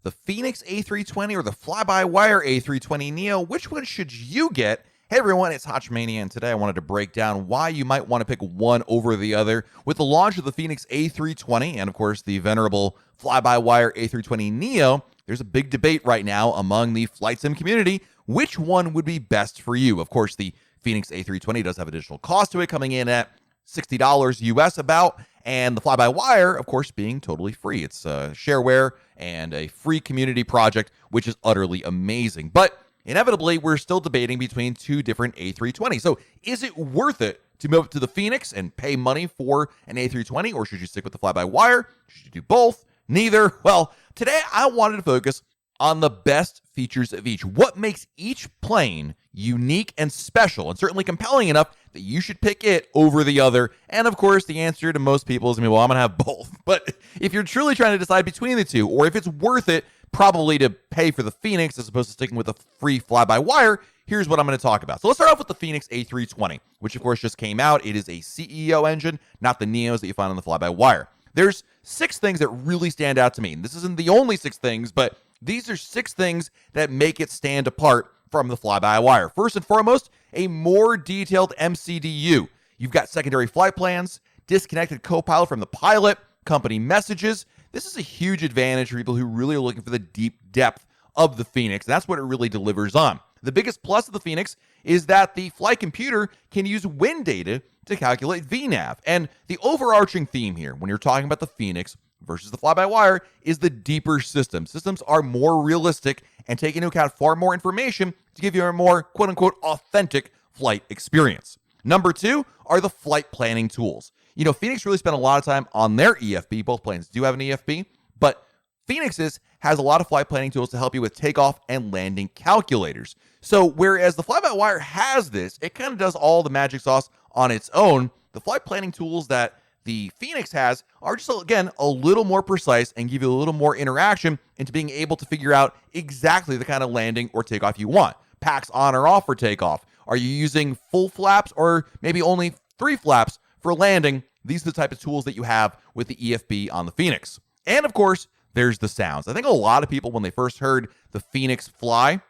The Fenix A320 or the FlybyWire A320 NEO, which one should you get? Hey everyone, it's Hotchmania, and today I wanted to break down why you might want to pick one over the other. With the launch of the Fenix A320 and of course the venerable FlybyWire A320 NEO, there's a big debate right now among the flight sim community. Which one would be best for you? Of course, the Fenix A320 does have additional cost to it, coming in at $60 US about, and the Fly-by-Wire, of course, being totally free. It's shareware and a free community project, which is utterly amazing. But inevitably, we're still debating between two different A320. So is it worth it to move up to the Fenix and pay money for an A320, or should you stick with the Fly-by-Wire? Should you do both? Neither? Well, today I wanted to focus on the best features of each. What makes each plane unique and special, and certainly compelling enough that you should pick it over the other. And of course, the answer to most people is, well, I'm going to have both. But if you're truly trying to decide between the two, or if it's worth it probably to pay for the Fenix as opposed to sticking with the free fly-by-wire, here's what I'm going to talk about. So let's start off with the Fenix A320, which of course just came out. It is a CEO engine, not the Neos that you find on the fly-by-wire. There's 6 things that really stand out to me. And this isn't the only 6 things, but these are 6 things that make it stand apart from the fly-by-wire. First and foremost, a more detailed MCDU. You've got secondary flight plans, disconnected co-pilot from the pilot, company messages. This is a huge advantage for people who really are looking for the deep depth of the Fenix. And that's what it really delivers on. The biggest plus of the Fenix is that the flight computer can use wind data to calculate VNAV. And the overarching theme here, when you're talking about the Fenix versus the fly-by-wire, is the deeper system. Systems are more realistic and take into account far more information to give you a more quote-unquote authentic flight experience. Number 2 are the flight planning tools. You know, Fenix really spent a lot of time on their EFB. Both planes do have an EFB, but Fenix's has a lot of flight planning tools to help you with takeoff and landing calculators. So whereas the fly-by-wire has this, it kind of does all the magic sauce on its own. The flight planning tools that the Fenix has are just, again, a little more precise and give you a little more interaction into being able to figure out exactly the kind of landing or takeoff you want. Packs on or off for takeoff. Are you using full flaps or maybe only 3 flaps for landing? These are the type of tools that you have with the EFB on the Fenix. And of course, there's the sounds. I think a lot of people, when they first heard the Fenix fly,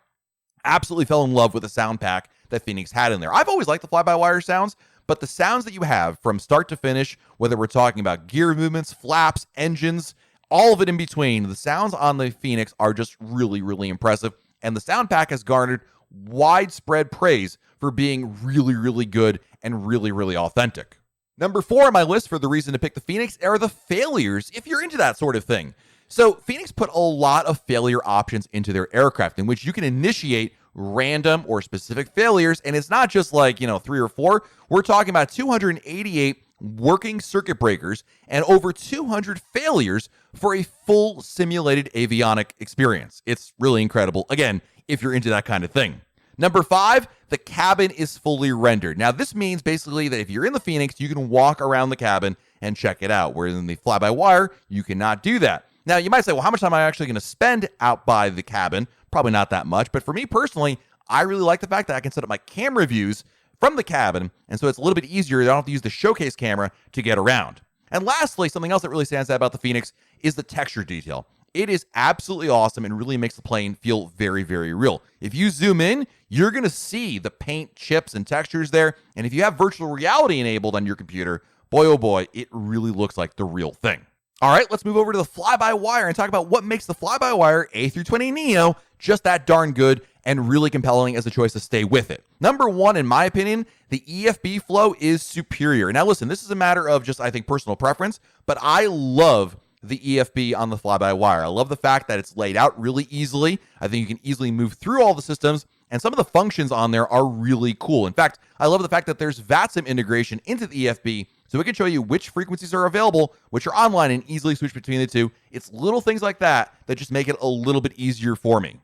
absolutely fell in love with the sound pack that Fenix had in there. I've always liked the fly-by-wire sounds, but the sounds that you have from start to finish, whether we're talking about gear movements, flaps, engines, all of it in between, the sounds on the Fenix are just really, really impressive. And the sound pack has garnered widespread praise for being really, really good and really, really authentic. Number 4 on my list for the reason to pick the Fenix are the failures, if you're into that sort of thing. So Fenix put a lot of failure options into their aircraft in which you can initiate random or specific failures, and it's not just like, 3 or 4. We're talking about 288 working circuit breakers and over 200 failures for a full simulated avionic experience. It's really incredible, again, if you're into that kind of thing. Number 5, the cabin is fully rendered. Now, this means basically that if you're in the Fenix, you can walk around the cabin and check it out, whereas in the fly-by-wire, you cannot do that. Now, you might say, well, how much time am I actually going to spend out by the cabin? Probably not that much. But for me personally, I really like the fact that I can set up my camera views from the cabin. And so it's a little bit easier. I don't have to use the showcase camera to get around. And lastly, something else that really stands out about the Fenix is the texture detail. It is absolutely awesome and really makes the plane feel very, very real. If you zoom in, you're going to see the paint chips and textures there. And if you have virtual reality enabled on your computer, boy, oh boy, it really looks like the real thing. All right, let's move over to the fly-by-wire and talk about what makes the fly-by-wire A320 NEO just that darn good and really compelling as a choice to stay with it. Number 1, in my opinion, the EFB flow is superior. Now listen, this is a matter of just, I think, personal preference, but I love the EFB on the fly-by-wire. I love the fact that it's laid out really easily. I think you can easily move through all the systems, and some of the functions on there are really cool. In fact, I love the fact that there's VATSIM integration into the EFB, so it can show you which frequencies are available, which are online, and easily switch between the two. It's little things like that that just make it a little bit easier for me.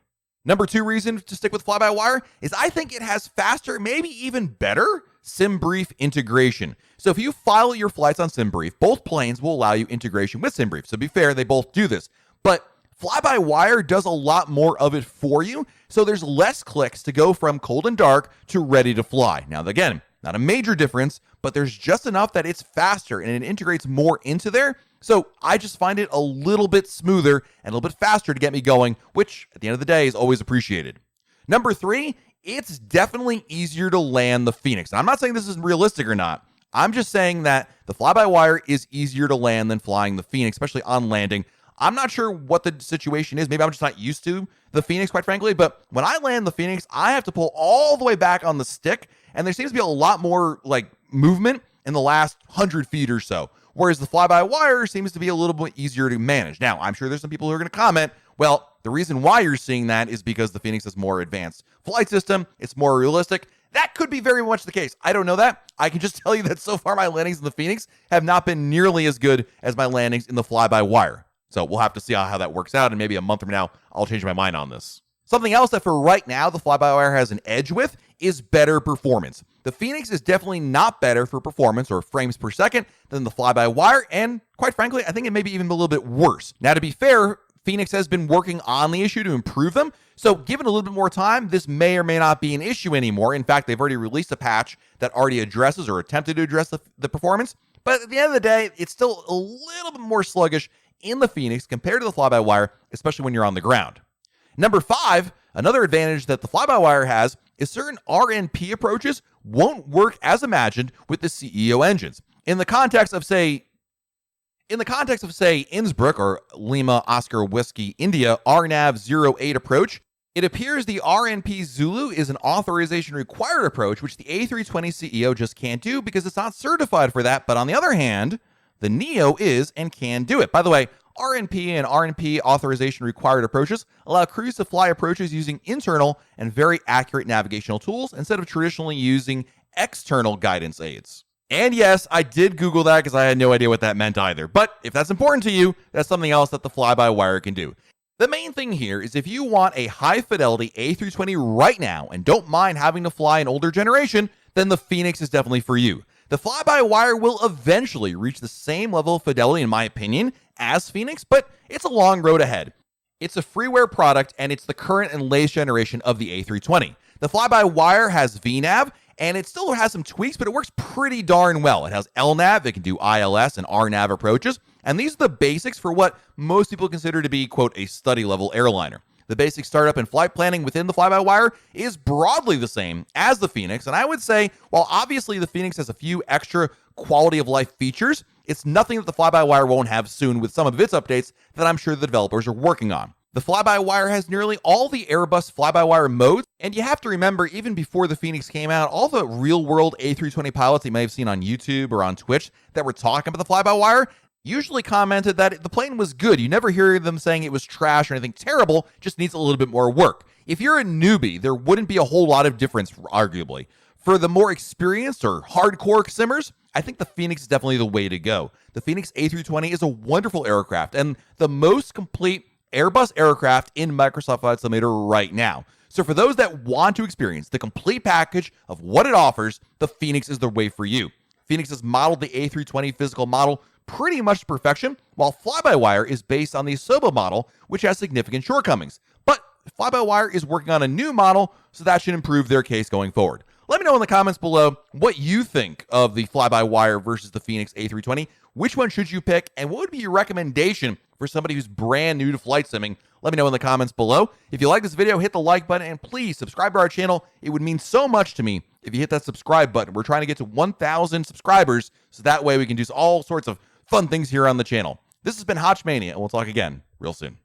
Number 2 reason to stick with fly-by-wire is I think it has faster, maybe even better, SimBrief integration. So if you file your flights on SimBrief, both planes will allow you integration with SimBrief. So to be fair, they both do this. But fly-by-wire does a lot more of it for you, so there's less clicks to go from cold and dark to ready to fly. Now, again, not a major difference, but there's just enough that it's faster and it integrates more into there So I just find it a little bit smoother and a little bit faster to get me going, which at the end of the day is always appreciated. Number 3, it's definitely easier to land the Fenix. And I'm not saying this is realistic or not. I'm just saying that the fly-by-wire is easier to land than flying the Fenix, especially on landing. I'm not sure what the situation is. Maybe I'm just not used to the Fenix, quite frankly. But when I land the Fenix, I have to pull all the way back on the stick. And there seems to be a lot more like movement in the last 100 feet or so. Whereas the fly-by-wire seems to be a little bit easier to manage. Now, I'm sure there's some people who are going to comment, well, the reason why you're seeing that is because the Fenix has more advanced flight system. It's more realistic. That could be very much the case. I don't know that. I can just tell you that so far my landings in the Fenix have not been nearly as good as my landings in the fly-by-wire. So we'll have to see how that works out, and maybe a month from now, I'll change my mind on this. Something else that for right now, the fly-by-wire has an edge with is better performance. The Fenix is definitely not better for performance or frames per second than the fly-by-wire, and quite frankly, I think it may be even a little bit worse. Now, to be fair, Fenix has been working on the issue to improve them, so given a little bit more time, this may or may not be an issue anymore. In fact, they've already released a patch that already addresses or attempted to address the performance, but at the end of the day, it's still a little bit more sluggish in the Fenix compared to the fly-by-wire, especially when you're on the ground. Number 5, another advantage that the fly-by-wire has is certain RNP approaches won't work as imagined with the CEO engines. In the context of, say, Innsbruck or Lima Oscar Whiskey India RNAV 08 approach, it appears the RNP Zulu is an authorization required approach, which the A320 CEO just can't do because it's not certified for that. But on the other hand, the NEO is and can do it. By the way, RNP and RNP authorization required approaches allow crews to fly approaches using internal and very accurate navigational tools instead of traditionally using external guidance aids. And yes, I did Google that because I had no idea what that meant either. But if that's important to you, that's something else that the fly-by-wire can do. The main thing here is if you want a high-fidelity A320 right now and don't mind having to fly an older generation, then the Fenix is definitely for you. The fly-by-wire will eventually reach the same level of fidelity, in my opinion, as Fenix, but it's a long road ahead. It's a freeware product, and it's the current and latest generation of the A320. The fly-by-wire has VNAV, and it still has some tweaks, but it works pretty darn well. It has LNAV, it can do ILS and RNAV approaches, and these are the basics for what most people consider to be, quote, a study-level airliner. The basic startup and flight planning within the fly-by-wire is broadly the same as the Fenix, and I would say, while obviously the Fenix has a few extra quality-of-life features, it's nothing that the fly-by-wire won't have soon with some of its updates that I'm sure the developers are working on. The fly-by-wire has nearly all the Airbus fly-by-wire modes, and you have to remember, even before the Fenix came out, all the real-world A320 pilots you may have seen on YouTube or on Twitch that were talking about the fly-by-wire usually commented that the plane was good. You never hear them saying it was trash or anything terrible, just needs a little bit more work. If you're a newbie, there wouldn't be a whole lot of difference, arguably. For the more experienced or hardcore simmers, I think the Fenix is definitely the way to go. The Fenix A320 is a wonderful aircraft and the most complete Airbus aircraft in Microsoft Flight Simulator right now. So for those that want to experience the complete package of what it offers, the Fenix is the way for you. Fenix has modeled the A320 physical model pretty much to perfection, while fly-by-wire is based on the Asobo model, which has significant shortcomings. But fly-by-wire is working on a new model, so that should improve their case going forward. Let me know in the comments below what you think of the fly-by-wire versus the Fenix A320. Which one should you pick, and what would be your recommendation for somebody who's brand new to flight simming? Let me know in the comments below. If you like this video, hit the like button, and please subscribe to our channel. It would mean so much to me if you hit that subscribe button. We're trying to get to 1,000 subscribers, so that way we can do all sorts of fun things here on the channel. This has been Hotchmania, and we'll talk again real soon.